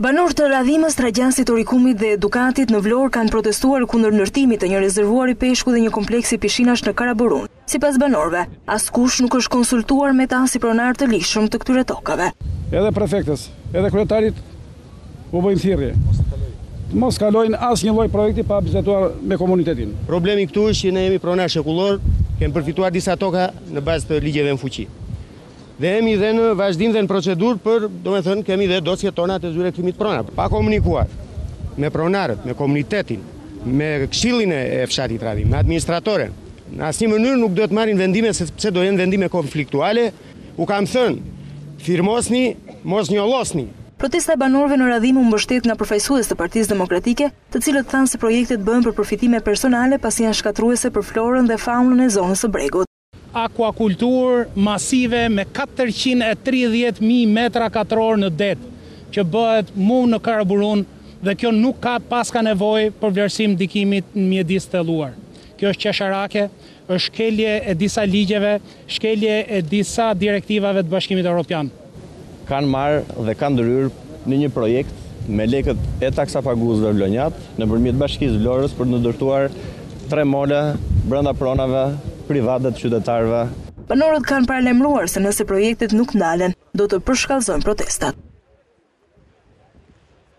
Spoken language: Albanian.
Banorët të radhimës, Tragjansit, Orikumit dhe Dukatit në Vlorë kanë protestuar kundër ndërtimit të një rezervuari peshku dhe një kompleksi pishinash në Karaburun. Sipas banorëve, askush nuk është konsultuar me ta si pronar të lishëm të këtyre tokave. Edhe prefektës, edhe kryetarit u bëjnë thirrje. Mos kalojnë asnjë lloj projekti pa biseduar me komunitetin. Problemi këtu është që ne jemi pronar shekullor, kemi përfituar disa toka në bazë të ligjeve në fuqi. Dhe jemi dhe në vazhdim dhe në procedurë për, kemi dhe dosjet tona të zyrtarimit pronar. Pa komunikuar me pronarët, me komunitetin, me këshillin e fshatit radhim, me administratoren, në asnjë mënyrë nuk do të marrin vendime sepse do jenë vendime konfliktuale. U kam thënë, firmosni, mos njollosni. Protesta e banorëve në radhim u mbështet nga përfaqësues të Partisë Demokratike, të cilët thanë se projektet bëhen për përfitime personale pasi janë shkatruese për florën dhe faunën e zonës së Bregut. Akuakultur masive me 430.000 metra katror në det, që bëhet mu në Karaburun dhe kjo nuk ka paska nevojë për vlerësim ndikimit në mjedis të thelluar. Kjo është qesharake, është shkelje e disa ligjeve, shkelje e disa direktivave të Bashkimit Evropian. Kanë marrë dhe kanë ndryrë në një projekt me lekët e taksapaguzëve vlonjat nëpërmjet Bashkisë Vlorës për të ndërtuar 3 mola brenda pronave private të qytetarëve. Banorët kanë paralajmëruar se nëse projektet nuk ndalen, do të përshkallëzojnë protestat.